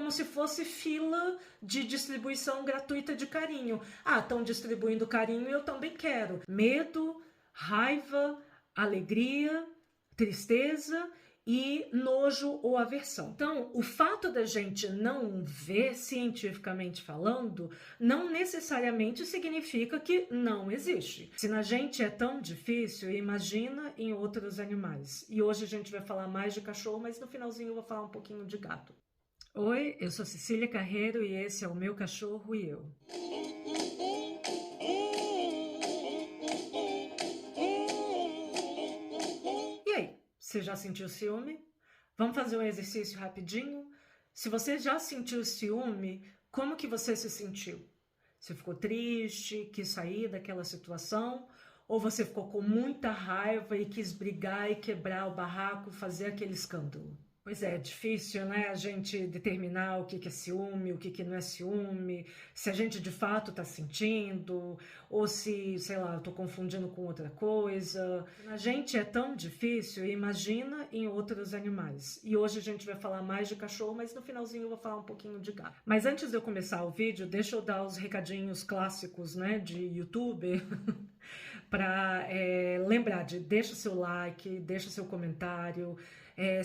como se fosse fila de distribuição gratuita de carinho. Ah, estão distribuindo carinho e eu também quero. Medo, raiva, alegria, tristeza e nojo ou aversão. Então, o fato da gente não ver, cientificamente falando, não necessariamente significa que não existe. Se na gente é tão difícil, imagina em outros animais. E hoje a gente vai falar mais de cachorro, mas no finalzinho eu vou falar um pouquinho de gato. Oi, eu sou Cecília Carreiro e esse é o Meu Cachorro e Eu. E aí, você já sentiu ciúme? Vamos fazer um exercício rapidinho? Se você já sentiu ciúme, como que você se sentiu? Você ficou triste, quis sair daquela situação? Ou você ficou com muita raiva e quis brigar e quebrar o barraco, fazer aquele escândalo? Pois é difícil, né, a gente determinar o que é ciúme, o que não é ciúme, se a gente de fato está sentindo, ou se, sei lá, eu tô confundindo com outra coisa. A gente é tão difícil, imagina em outros animais. E hoje a gente vai falar mais de cachorro, mas no finalzinho eu vou falar um pouquinho de gato. Mas antes de eu começar o vídeo, deixa eu dar os recadinhos clássicos, né, de YouTube, para lembrar de deixa seu like, deixa seu comentário,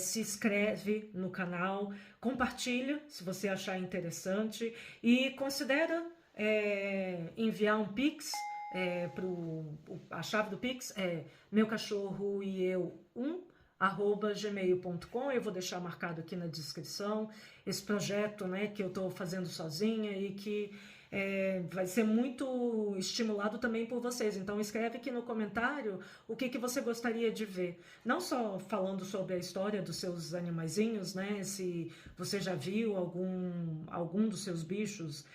se inscreve no canal, compartilha se você achar interessante e considera enviar um Pix. A chave do Pix é meucachorroeeu1@gmail.com. Eu vou deixar marcado aqui na descrição esse projeto, né, que eu estou fazendo sozinha e que vai ser muito estimulado também por vocês. Então escreve aqui no comentário o que você gostaria de ver. Não só falando sobre a história dos seus animaizinhos, né? Se você já viu algum dos seus bichos,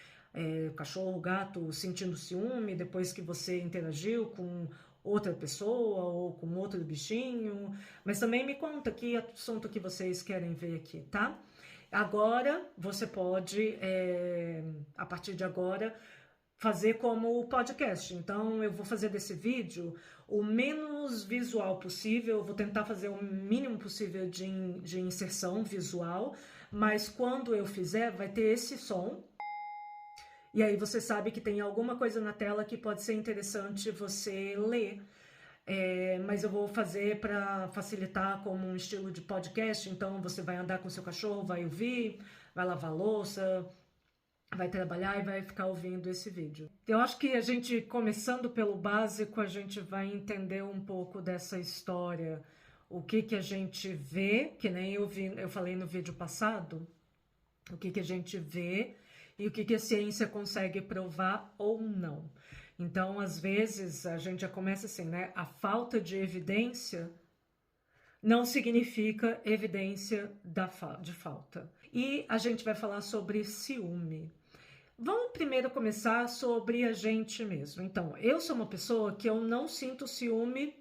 cachorro, gato, sentindo ciúme depois que você interagiu com outra pessoa ou com outro bichinho. Mas também me conta que assunto que vocês querem ver aqui, tá? Agora, você pode, a partir de agora, fazer como o podcast. Então, eu vou fazer desse vídeo o menos visual possível, eu vou tentar fazer o mínimo possível de inserção visual, mas quando eu fizer, vai ter esse som. E aí você sabe que tem alguma coisa na tela que pode ser interessante você ler. Mas eu vou fazer para facilitar como um estilo de podcast, então você vai andar com seu cachorro, vai ouvir, vai lavar louça, vai trabalhar e vai ficar ouvindo esse vídeo. Eu acho que a gente, começando pelo básico, a gente vai entender um pouco dessa história, o que a gente vê, que nem eu falei no vídeo passado, o que a gente vê e o que a ciência consegue provar ou não. Então, às vezes, a gente já começa assim, né? A falta de evidência não significa evidência de falta. E a gente vai falar sobre ciúme. Vamos primeiro começar sobre a gente mesmo. Então, eu sou uma pessoa que eu não sinto ciúme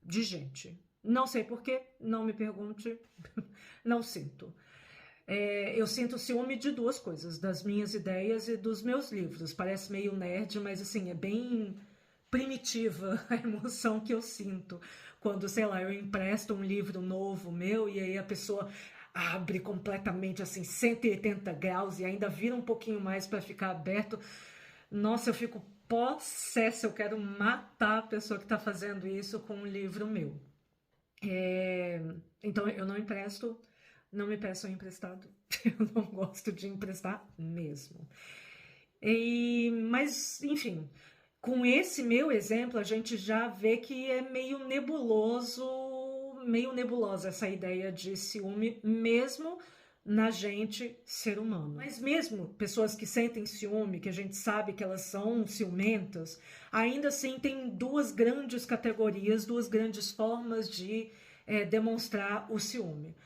de gente. Não sei por quê, não me pergunte, não sinto. Eu sinto ciúme de duas coisas, das minhas ideias e dos meus livros. Parece meio nerd, mas assim, é bem primitiva a emoção que eu sinto quando, sei lá, eu empresto um livro novo meu e aí a pessoa abre completamente assim 180 graus e ainda vira um pouquinho mais para ficar aberto. Nossa, eu fico possessa, eu quero matar a pessoa que está fazendo isso com um livro meu. Então eu não empresto. Não me peçam emprestado, eu não gosto de emprestar mesmo. Mas, enfim, com esse meu exemplo, a gente já vê que é meio nebulosa essa ideia de ciúme, mesmo na gente, ser humano. Mas mesmo pessoas que sentem ciúme, que a gente sabe que elas são ciumentas, ainda assim tem duas grandes categorias, duas grandes formas de demonstrar o ciúme.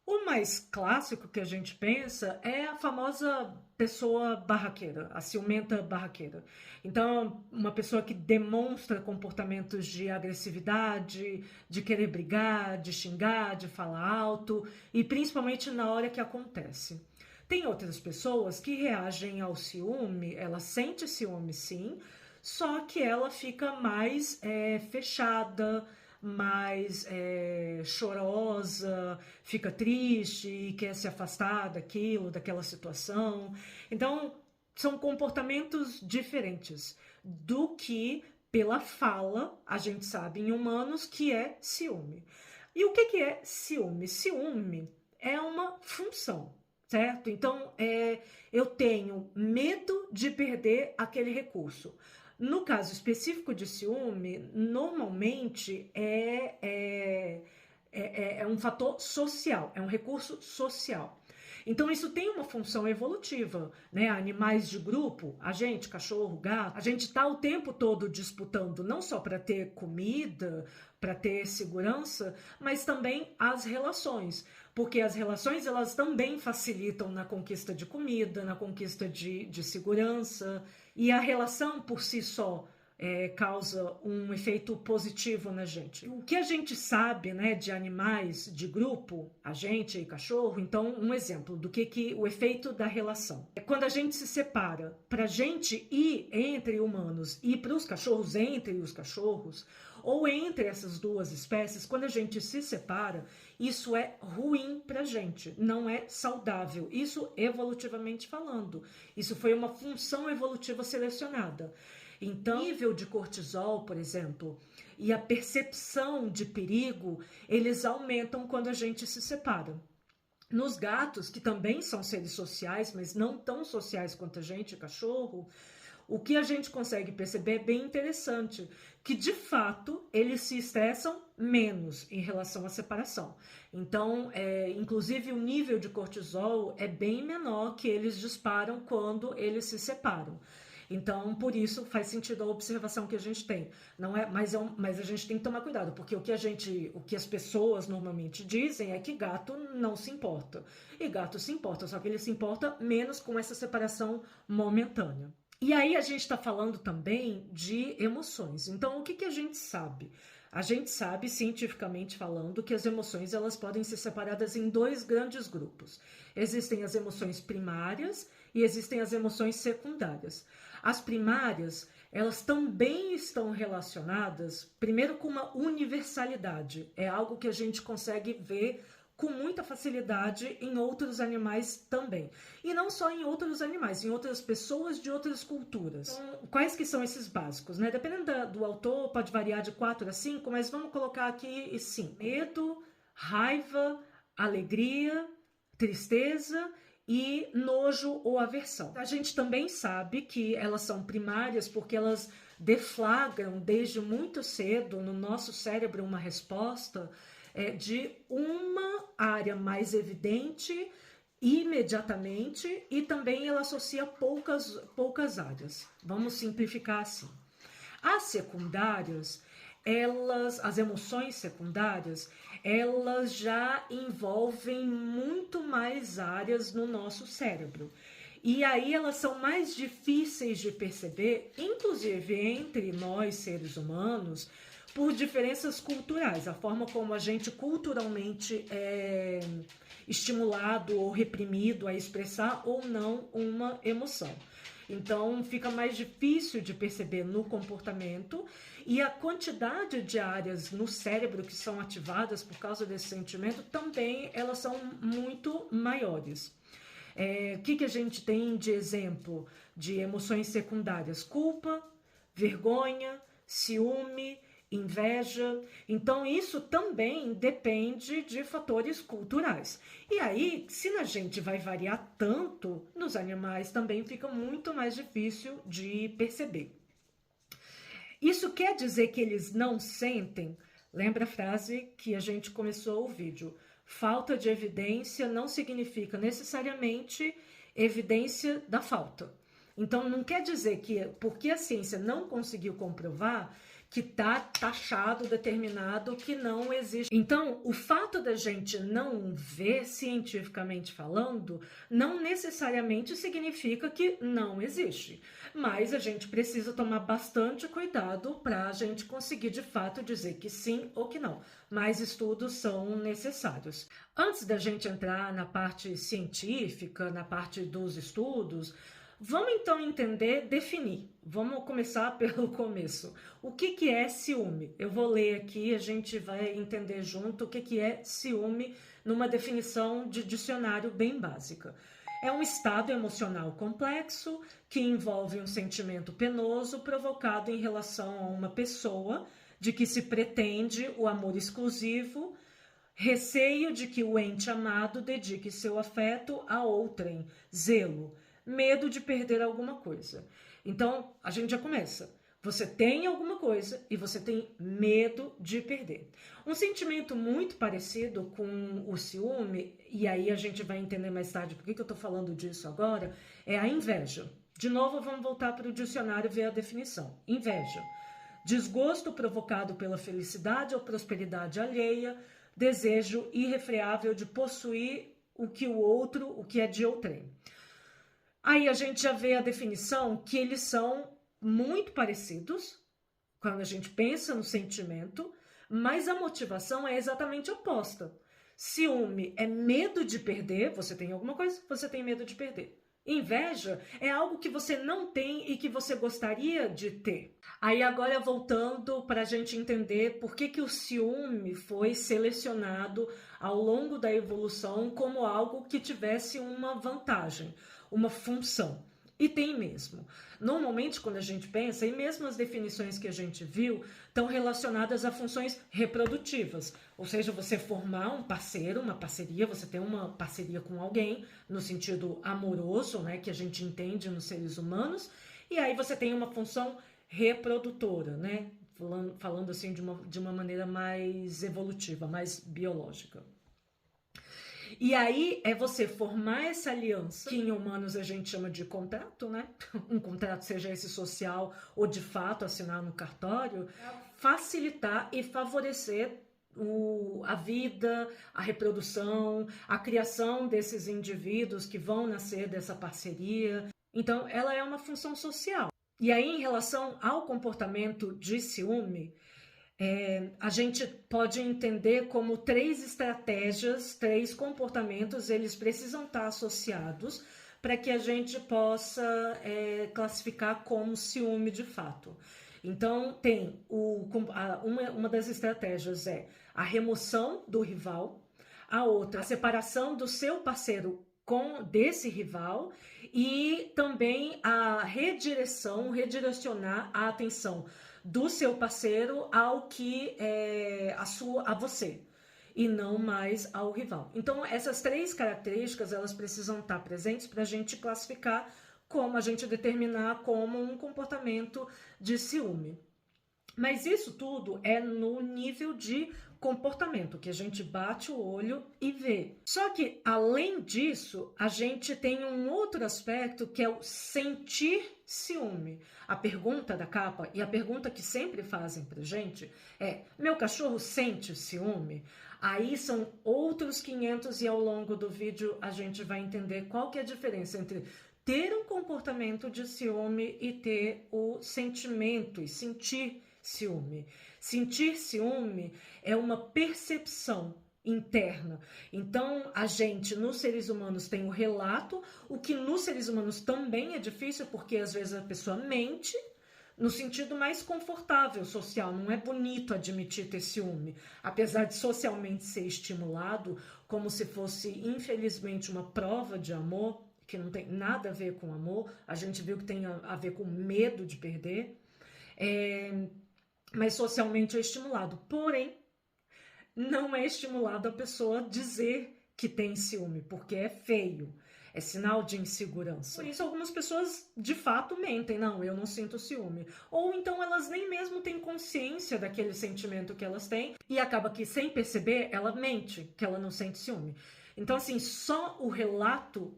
O mais clássico que a gente pensa é a famosa pessoa barraqueira, a ciumenta barraqueira. Então, uma pessoa que demonstra comportamentos de agressividade, de querer brigar, de xingar, de falar alto, e principalmente na hora que acontece. Tem outras pessoas que reagem ao ciúme, ela sente ciúme sim, só que ela fica mais fechada, mais chorosa, fica triste e quer se afastar daquilo, daquela situação. Então, são comportamentos diferentes do que pela fala a gente sabe em humanos que é ciúme. E o que é ciúme? Ciúme é uma função, certo? Então, eu tenho medo de perder aquele recurso. No caso específico de ciúme, normalmente é um fator social, é um recurso social. Então isso tem uma função evolutiva, né? Animais de grupo, a gente, cachorro, gato, a gente está o tempo todo disputando não só para ter comida, para ter segurança, mas também as relações, porque as relações elas também facilitam na conquista de comida, na conquista de segurança, e a relação por si só causa um efeito positivo na gente. O que a gente sabe, né, de animais de grupo, a gente e cachorro, então um exemplo do que o efeito da relação. Quando a gente se separa, para a gente ir entre humanos e para os cachorros, entre os cachorros, ou entre essas duas espécies, quando a gente se separa, isso é ruim pra gente, não é saudável. Isso evolutivamente falando. Isso foi uma função evolutiva selecionada. Então, o nível de cortisol, por exemplo, e a percepção de perigo, eles aumentam quando a gente se separa. Nos gatos, que também são seres sociais, mas não tão sociais quanto a gente, cachorro, o que a gente consegue perceber é bem interessante, que de fato eles se estressam menos em relação à separação. Então, inclusive o nível de cortisol é bem menor que eles disparam quando eles se separam. Então, por isso faz sentido a observação que a gente tem. Não é, mas a gente tem que tomar cuidado, porque o que as pessoas normalmente dizem é que gato não se importa. E gato se importa, só que ele se importa menos com essa separação momentânea. E aí a gente está falando também de emoções. Então, o que a gente sabe? A gente sabe, cientificamente falando, que as emoções elas podem ser separadas em dois grandes grupos. Existem as emoções primárias e existem as emoções secundárias. As primárias, elas também estão relacionadas, primeiro, com uma universalidade. É algo que a gente consegue ver com muita facilidade em outros animais também. E não só em outros animais, em outras pessoas de outras culturas. Então, quais que são esses básicos, né? Dependendo do autor, pode variar de 4 a 5, mas vamos colocar aqui 5. Medo, raiva, alegria, tristeza e nojo ou aversão. A gente também sabe que elas são primárias porque elas deflagram desde muito cedo no nosso cérebro uma resposta de uma área mais evidente imediatamente e também ela associa poucas áreas. Vamos simplificar assim. As secundárias, as emoções secundárias, elas já envolvem muito mais áreas no nosso cérebro. E aí elas são mais difíceis de perceber, inclusive entre nós, seres humanos, por diferenças culturais, a forma como a gente culturalmente é estimulado ou reprimido a expressar ou não uma emoção. Então, fica mais difícil de perceber no comportamento e a quantidade de áreas no cérebro que são ativadas por causa desse sentimento também elas são muito maiores. O que a gente tem de exemplo de emoções secundárias? Culpa, vergonha, ciúme, inveja. Então isso também depende de fatores culturais. E aí, se a gente vai variar tanto, nos animais também fica muito mais difícil de perceber. Isso quer dizer que eles não sentem? Lembra a frase que a gente começou o vídeo. Falta de evidência não significa necessariamente evidência da falta. Então não quer dizer que porque a ciência não conseguiu comprovar que está taxado, determinado, que não existe. Então, o fato da gente não ver, cientificamente falando, não necessariamente significa que não existe. Mas a gente precisa tomar bastante cuidado para a gente conseguir, de fato, dizer que sim ou que não. Mais estudos são necessários. Antes da gente entrar na parte científica, na parte dos estudos, Vamos então entender, definir. Vamos começar pelo começo. O que é ciúme? Eu vou ler aqui, a gente vai entender junto o que é ciúme numa definição de dicionário bem básica. É um estado emocional complexo que envolve um sentimento penoso provocado em relação a uma pessoa de que se pretende o amor exclusivo, receio de que o ente amado dedique seu afeto a outrem, zelo, medo de perder alguma coisa. Então, a gente já começa. Você tem alguma coisa e você tem medo de perder. Um sentimento muito parecido com o ciúme, e aí a gente vai entender mais tarde por que eu estou falando disso agora, é a inveja. De novo, vamos voltar para o dicionário ver a definição. Inveja. Desgosto provocado pela felicidade ou prosperidade alheia, desejo irrefreável de possuir o que é de outrem. Aí a gente já vê a definição que eles são muito parecidos quando a gente pensa no sentimento, mas a motivação é exatamente oposta. Ciúme é medo de perder, você tem alguma coisa, você tem medo de perder. Inveja é algo que você não tem e que você gostaria de ter. Aí agora voltando para a gente entender por que o ciúme foi selecionado ao longo da evolução como algo que tivesse uma vantagem, uma função. E tem mesmo. Normalmente, quando a gente pensa, e mesmo as definições que a gente viu, estão relacionadas a funções reprodutivas. Ou seja, você formar um parceiro, uma parceria, você tem uma parceria com alguém, no sentido amoroso, né, que a gente entende nos seres humanos, e aí você tem uma função reprodutora, né, falando assim de uma maneira mais evolutiva, mais biológica. E aí é você formar essa aliança, que em humanos a gente chama de contrato, né? Um contrato, seja esse social ou de fato assinar no cartório, facilitar e favorecer a vida, a reprodução, a criação desses indivíduos que vão nascer dessa parceria. Então, ela é uma função social. E aí, em relação ao comportamento de ciúme, a gente pode entender como 3 estratégias, 3 comportamentos, eles precisam estar associados para que a gente possa classificar como ciúme de fato. Então, tem uma das estratégias é a remoção do rival, a outra, a separação do seu parceiro desse rival e também a redirecionar a atenção do seu parceiro ao que a você e não mais ao rival. Então, essas 3 características, elas precisam estar presentes para a gente classificar como a gente determinar como um comportamento de ciúme. Mas isso tudo é no nível de comportamento, que a gente bate o olho e vê. Só que, além disso, a gente tem um outro aspecto que é o sentir ciúme. A pergunta da capa, e a pergunta que sempre fazem pra gente é: meu cachorro sente ciúme? Aí são outros 500 e ao longo do vídeo a gente vai entender qual que é a diferença entre ter um comportamento de ciúme e ter o sentimento e sentir ciúme. Sentir ciúme é uma percepção interna. Então, a gente, nos seres humanos, tem o relato, o que nos seres humanos também é difícil, porque às vezes a pessoa mente no sentido mais confortável social. Não é bonito admitir ter ciúme, apesar de socialmente ser estimulado como se fosse, infelizmente, uma prova de amor, que não tem nada a ver com amor. A gente viu que tem a ver com medo de perder. Mas socialmente é estimulado. Porém, não é estimulado a pessoa dizer que tem ciúme, porque é feio, é sinal de insegurança. Por isso, algumas pessoas de fato mentem: não, eu não sinto ciúme. Ou então elas nem mesmo têm consciência daquele sentimento que elas têm e acaba que, sem perceber, ela mente que ela não sente ciúme. Então, assim, só o relato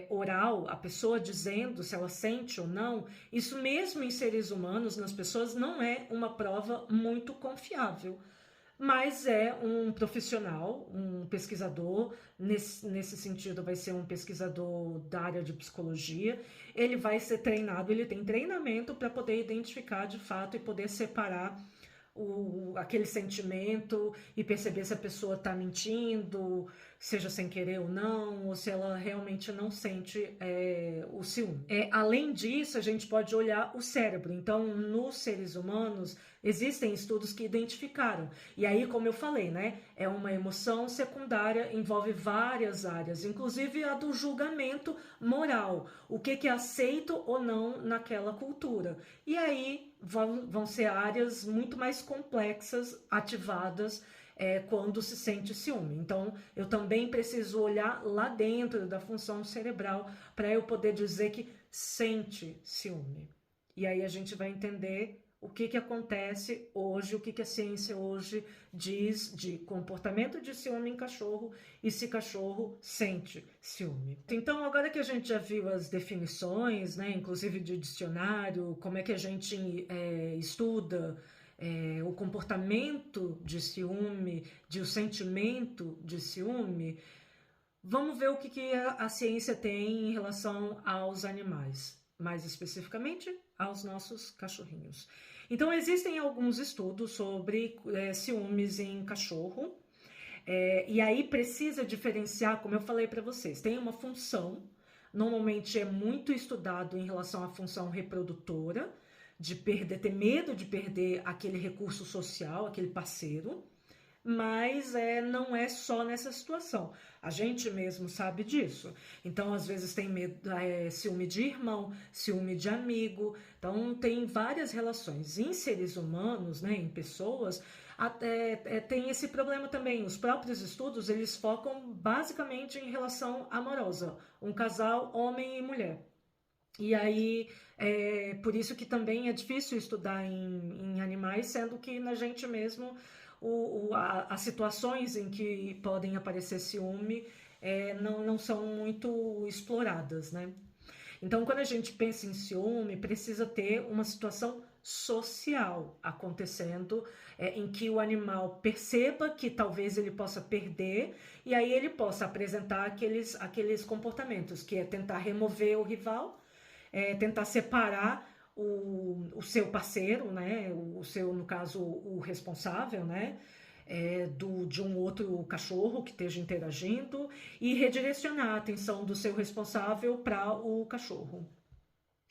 oral, a pessoa dizendo se ela sente ou não, isso mesmo em seres humanos, nas pessoas, não é uma prova muito confiável. Mas é um profissional, um pesquisador, nesse sentido vai ser um pesquisador da área de psicologia, ele vai ser treinado, ele tem treinamento para poder identificar de fato e poder separar aquele sentimento e perceber se a pessoa está mentindo, seja sem querer ou não, ou se ela realmente não sente o ciúme. Além disso, a gente pode olhar o cérebro. Então, nos seres humanos, existem estudos que identificaram. E aí, como eu falei, né, é uma emoção secundária, envolve várias áreas, inclusive a do julgamento moral. O que é aceito ou não naquela cultura. E aí vão ser áreas muito mais complexas, ativadas, quando se sente ciúme. Então, eu também preciso olhar lá dentro da função cerebral para eu poder dizer que sente ciúme. E aí a gente vai entender o que acontece hoje, o que a ciência hoje diz de comportamento de ciúme em cachorro e se cachorro sente ciúme. Então, agora que a gente já viu as definições, né, inclusive de dicionário, como é que a gente estuda o comportamento de ciúme, o sentimento de ciúme, vamos ver o que a ciência tem em relação aos animais, mais especificamente aos nossos cachorrinhos. Então, existem alguns estudos sobre ciúmes em cachorro, e aí precisa diferenciar, como eu falei para vocês, tem uma função, normalmente é muito estudado em relação à função reprodutora, de ter medo de perder aquele recurso social, aquele parceiro, mas não é só nessa situação. A gente mesmo sabe disso. Então, às vezes tem medo, ciúme de irmão, ciúme de amigo. Então, tem várias relações. Em seres humanos, né, em pessoas, tem esse problema também. Os próprios estudos, eles focam basicamente em relação amorosa. Um casal, homem e mulher. E aí, por isso que também é difícil estudar em animais, sendo que na gente mesmo as situações em que podem aparecer ciúme não são muito exploradas, né? Então, quando a gente pensa em ciúme, precisa ter uma situação social acontecendo, em que o animal perceba que talvez ele possa perder, e aí ele possa apresentar aqueles comportamentos, que é tentar remover o rival, tentar separar o seu parceiro, né, o seu, no caso, o responsável, né, de um outro cachorro que esteja interagindo e redirecionar a atenção do seu responsável para o cachorro.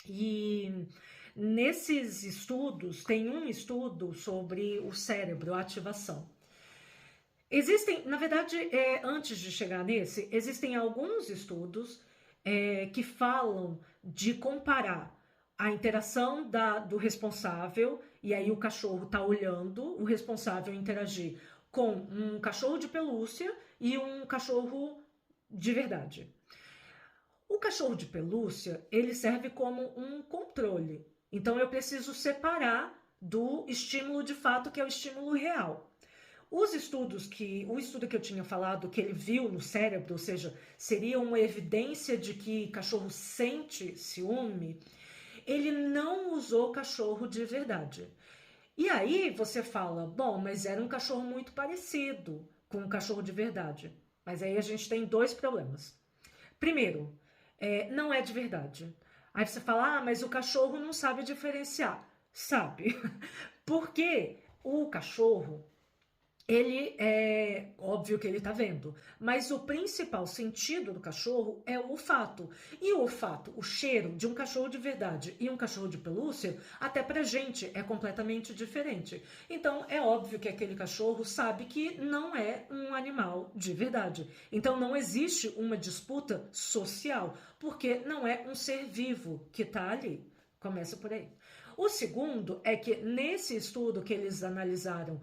E nesses estudos, tem um estudo sobre o cérebro, a ativação. Existem, na verdade, antes de chegar nesse, existem alguns estudos que falam de comparar a interação do responsável, e aí o cachorro está olhando o responsável interagir com um cachorro de pelúcia e um cachorro de verdade. O cachorro de pelúcia, ele serve como um controle. Então eu preciso separar do estímulo de fato, que é o estímulo real. O estudo que eu tinha falado, que ele viu no cérebro, ou seja, seria uma evidência de que cachorro sente ciúme, ele não usou cachorro de verdade. E aí você fala, bom, mas era um cachorro muito parecido com um cachorro de verdade. Mas aí a gente tem dois problemas. Primeiro, não é de verdade. Aí você fala, mas o cachorro não sabe diferenciar. Sabe? Porque o cachorro, ele óbvio que ele está vendo, mas o principal sentido do cachorro é o olfato. E o olfato, o cheiro de um cachorro de verdade e um cachorro de pelúcia, até pra gente é completamente diferente. Então é óbvio que aquele cachorro sabe que não é um animal de verdade. Então não existe uma disputa social, porque não é um ser vivo que está ali. Começa por aí. O segundo é que nesse estudo que eles analisaram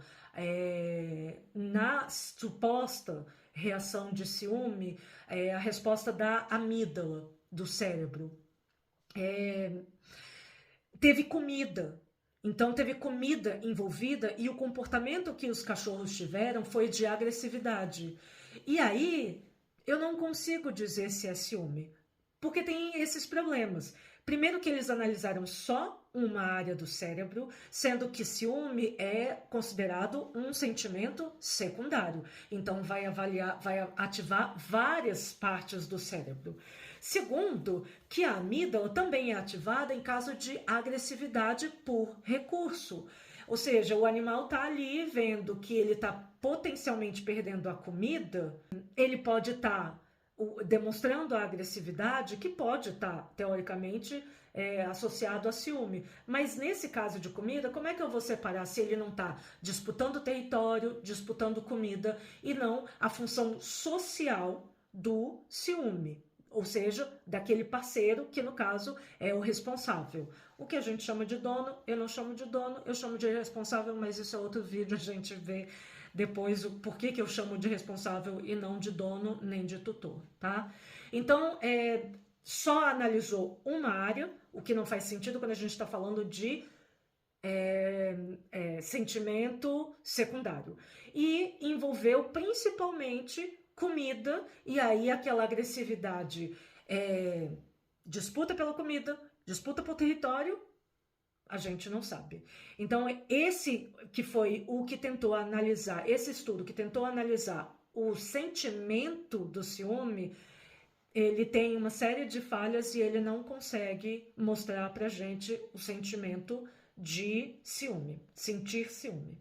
na suposta reação de ciúme, a resposta da amígdala do cérebro, teve comida. Então teve comida envolvida e o comportamento que os cachorros tiveram foi de agressividade. E aí eu não consigo dizer se é ciúme, porque tem esses problemas. Primeiro que eles analisaram só uma área do cérebro, sendo que ciúme é considerado um sentimento secundário. Então vai ativar várias partes do cérebro. Segundo, que a amígdala também é ativada em caso de agressividade por recurso. Ou seja, o animal está ali vendo que ele está potencialmente perdendo a comida, ele pode estar demonstrando a agressividade, que pode estar, teoricamente, associado a ciúme. Mas nesse caso de comida, como é que eu vou separar se ele não está disputando território, disputando comida, e não a função social do ciúme? Ou seja, daquele parceiro que, no caso, é o responsável. O que a gente chama de dono, eu não chamo de dono, eu chamo de responsável, mas isso é outro vídeo, a gente vê depois o porquê que eu chamo de responsável e não de dono nem de tutor, tá? Então, só analisou uma área, o que não faz sentido quando a gente está falando de sentimento secundário. E envolveu principalmente comida, e aí aquela agressividade, disputa pela comida, disputa por território, a gente não sabe. Então, esse que foi o que tentou analisar, esse estudo que tentou analisar o sentimento do ciúme, ele tem uma série de falhas e ele não consegue mostrar pra gente o sentimento de ciúme, sentir ciúme.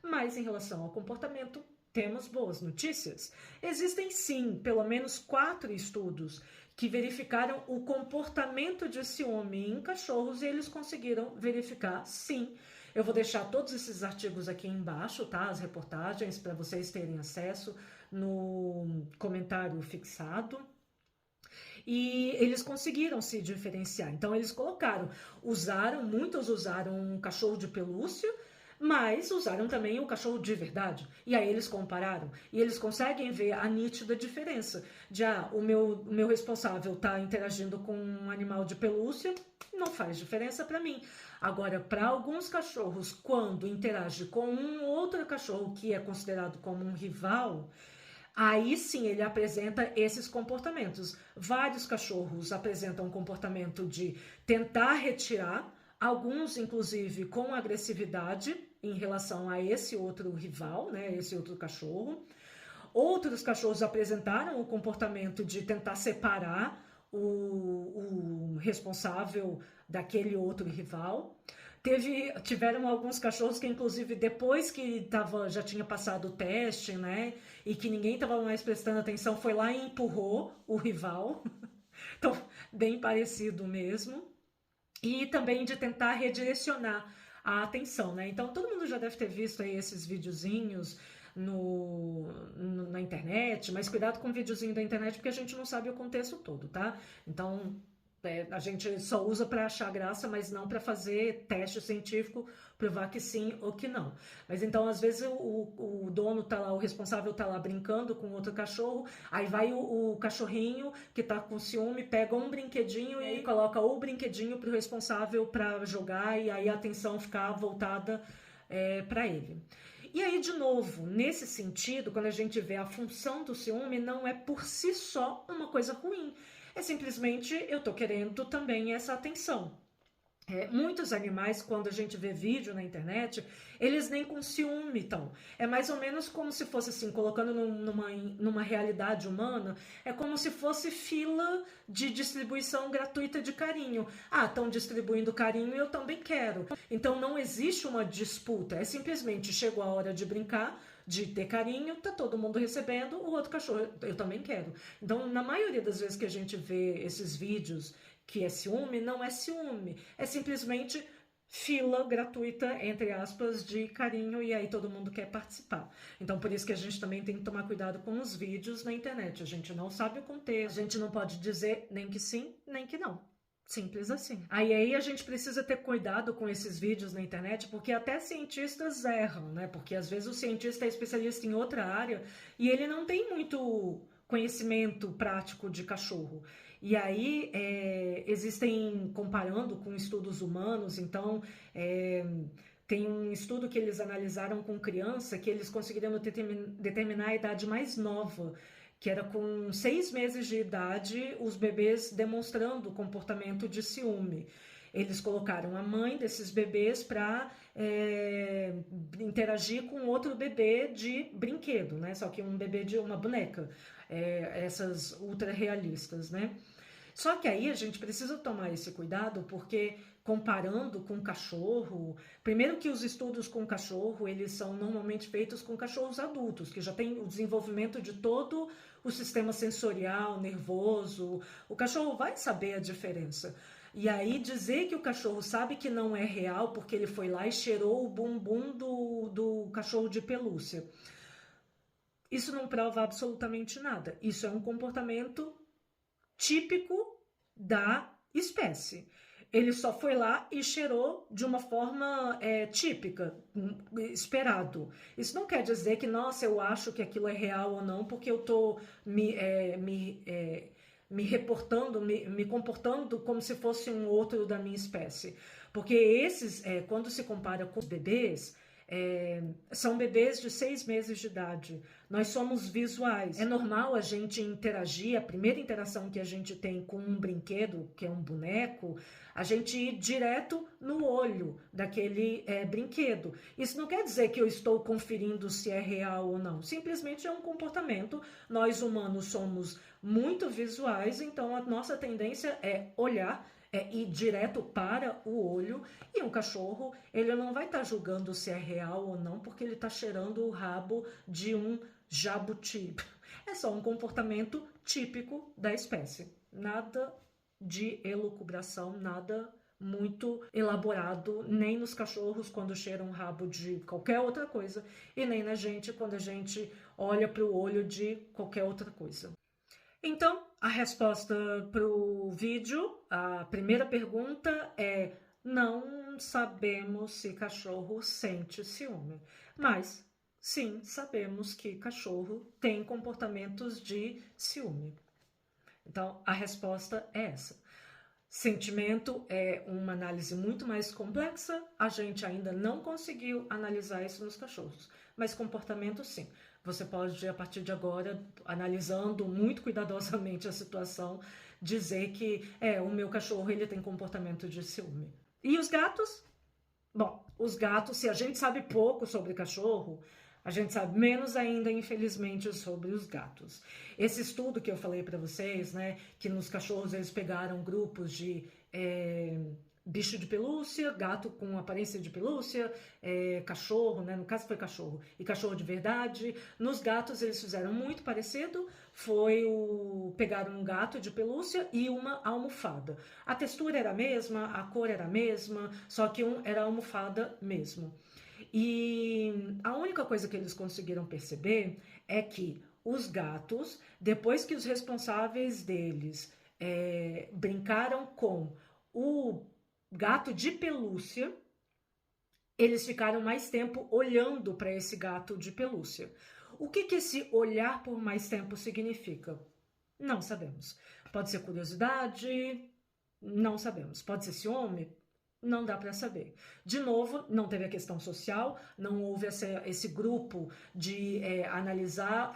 Mas em relação ao comportamento, temos boas notícias. Existem sim, pelo menos 4 estudos que verificaram o comportamento de ciúme em cachorros e eles conseguiram verificar sim. Eu vou deixar todos esses artigos aqui embaixo, tá? As reportagens para vocês terem acesso no comentário fixado. E eles conseguiram se diferenciar. Então eles colocaram, muitos usaram um cachorro de pelúcia, mas usaram também o cachorro de verdade. E aí eles compararam. E eles conseguem ver a nítida diferença. De, o meu responsável está interagindo com um animal de pelúcia, não faz diferença para mim. Agora, para alguns cachorros, quando interage com um outro cachorro que é considerado como um rival, aí sim ele apresenta esses comportamentos. Vários cachorros apresentam um comportamento de tentar retirar, alguns inclusive com agressividade em relação a esse outro rival, né, esse outro cachorro. Outros cachorros apresentaram o comportamento de tentar separar o responsável daquele outro rival. Tiveram alguns cachorros que, inclusive, depois que já tinha passado o teste, né, e que ninguém estava mais prestando atenção, foi lá e empurrou o rival. Então, bem parecido mesmo. E também de tentar redirecionar a atenção, né? Então, todo mundo já deve ter visto aí esses videozinhos na internet, mas cuidado com o videozinho da internet, porque a gente não sabe o contexto todo, tá? Então, a gente só usa para achar graça, mas não para fazer teste científico, provar que sim ou que não. Mas então, às vezes, o dono tá lá, o responsável tá lá brincando com outro cachorro, aí vai o cachorrinho que tá com ciúme, pega um brinquedinho e coloca o brinquedinho pro responsável para jogar, e aí a atenção fica voltada para ele. E aí, de novo, nesse sentido, quando a gente vê a função do ciúme, não é por si só uma coisa ruim. É simplesmente eu tô querendo também essa atenção. Muitos animais, quando a gente vê vídeo na internet, eles nem com ciúme estão. É mais ou menos como se fosse assim, colocando numa realidade humana, é como se fosse fila de distribuição gratuita de carinho. Ah, estão distribuindo carinho e eu também quero. Então não existe uma disputa, é simplesmente chegou a hora de brincar, de ter carinho, tá todo mundo recebendo, o outro cachorro eu também quero. Então, na maioria das vezes que a gente vê esses vídeos que é ciúme, não é ciúme, é simplesmente fila gratuita, entre aspas, de carinho, e aí todo mundo quer participar. Então, por isso que a gente também tem que tomar cuidado com os vídeos na internet. A gente não sabe o contexto, a gente não pode dizer nem que sim, nem que não. Simples assim. Aí a gente precisa ter cuidado com esses vídeos na internet, porque até cientistas erram, né? Porque às vezes o cientista é especialista em outra área e ele não tem muito conhecimento prático de cachorro. E aí existem, comparando com estudos humanos, então tem um estudo que eles analisaram com criança que eles conseguiram determinar a idade mais nova, que era com 6 meses de idade, os bebês demonstrando comportamento de ciúme. Eles colocaram a mãe desses bebês para interagir com outro bebê de brinquedo, né? Só que um bebê de uma boneca, essas ultra realistas, né? Só que aí a gente precisa tomar esse cuidado, porque comparando com cachorro, primeiro que os estudos com cachorro, eles são normalmente feitos com cachorros adultos, que já tem o desenvolvimento de todo o sistema sensorial, nervoso, o cachorro vai saber a diferença. E aí dizer que o cachorro sabe que não é real porque ele foi lá e cheirou o bumbum do cachorro de pelúcia, isso não prova absolutamente nada. Isso é um comportamento típico da espécie. Ele só foi lá e cheirou de uma forma típica, esperado. Isso não quer dizer que, nossa, eu acho que aquilo é real ou não, porque eu estou me reportando, me comportando como se fosse um outro da minha espécie. Porque esses, quando se compara com os bebês, são bebês de 6 meses de idade. Nós somos visuais. É normal a gente interagir, a primeira interação que a gente tem com um brinquedo, que é um boneco, a gente ir direto no olho daquele brinquedo. Isso não quer dizer que eu estou conferindo se é real ou não. Simplesmente é um comportamento. Nós humanos somos muito visuais, então a nossa tendência é olhar, ir direto para o olho, e um cachorro, ele não vai estar julgando se é real ou não, porque ele está cheirando o rabo de um jabuti. É só um comportamento típico da espécie. Nada de elucubração, nada muito elaborado, nem nos cachorros quando cheiram o rabo de qualquer outra coisa, e nem na gente quando a gente olha para o olho de qualquer outra coisa. Então, a resposta para o vídeo, a primeira pergunta é: não sabemos se cachorro sente ciúme, mas sim sabemos que cachorro tem comportamentos de ciúme. Então, a resposta é essa. Sentimento é uma análise muito mais complexa, a gente ainda não conseguiu analisar isso nos cachorros, mas comportamento sim. Você pode, a partir de agora, analisando muito cuidadosamente a situação, dizer que o meu cachorro ele tem comportamento de ciúme. E os gatos? Bom, os gatos, se a gente sabe pouco sobre cachorro, a gente sabe menos ainda, infelizmente, sobre os gatos. Esse estudo que eu falei para vocês, né, que nos cachorros eles pegaram grupos de bicho de pelúcia, gato com aparência de pelúcia, cachorro, né, no caso foi cachorro, e cachorro de verdade. Nos gatos eles fizeram muito parecido, pegaram um gato de pelúcia e uma almofada. A textura era a mesma, a cor era a mesma, só que um era almofada mesmo. E a única coisa que eles conseguiram perceber é que os gatos, depois que os responsáveis deles brincaram com o gato de pelúcia, eles ficaram mais tempo olhando para esse gato de pelúcia. O que esse olhar por mais tempo significa? Não sabemos. Pode ser curiosidade, não sabemos. Pode ser ciúme, não dá para saber. De novo, não teve a questão social, não houve esse grupo de analisar,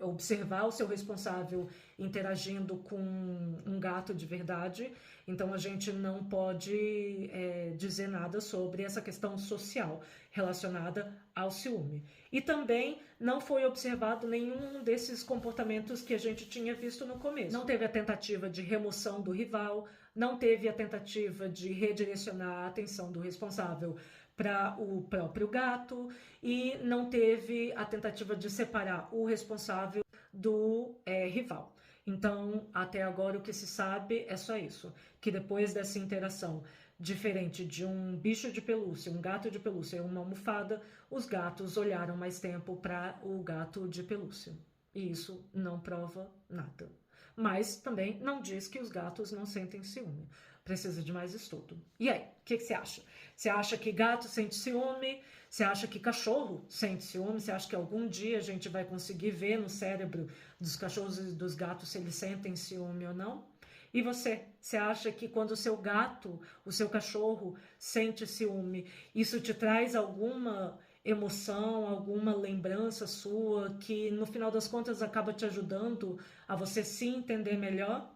observar o seu responsável interagindo com um gato de verdade. Então a gente não pode dizer nada sobre essa questão social relacionada ao ciúme. E também não foi observado nenhum desses comportamentos que a gente tinha visto no começo. Não teve a tentativa de remoção do rival, não teve a tentativa de redirecionar a atenção do responsável para o próprio gato e não teve a tentativa de separar o responsável do rival. Então, até agora o que se sabe é só isso, que depois dessa interação diferente de um bicho de pelúcia, um gato de pelúcia e uma almofada, os gatos olharam mais tempo para o gato de pelúcia. E isso não prova nada. Mas também não diz que os gatos não sentem ciúme. Precisa de mais estudo. E aí, o que você acha? Você acha que gato sente ciúme? Você acha que cachorro sente ciúme? Você acha que algum dia a gente vai conseguir ver no cérebro dos cachorros e dos gatos se eles sentem ciúme ou não? E você acha que quando o seu gato, o seu cachorro sente ciúme, isso te traz alguma emoção, alguma lembrança sua que no final das contas acaba te ajudando a você se entender melhor?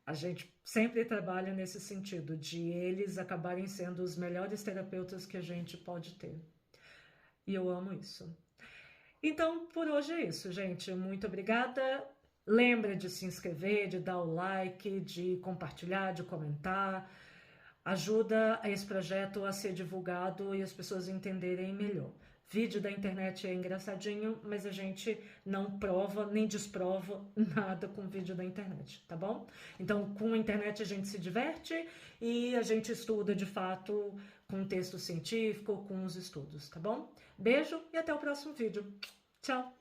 A gente sempre trabalha nesse sentido, de eles acabarem sendo os melhores terapeutas que a gente pode ter. E eu amo isso. Então, por hoje é isso, gente. Muito obrigada. Lembra de se inscrever, de dar o like, de compartilhar, de comentar. Ajuda esse projeto a ser divulgado e as pessoas entenderem melhor. Vídeo da internet é engraçadinho, mas a gente não prova nem desprova nada com vídeo da internet, tá bom? Então, com a internet a gente se diverte e a gente estuda de fato com texto científico, com os estudos, tá bom? Beijo e até o próximo vídeo. Tchau!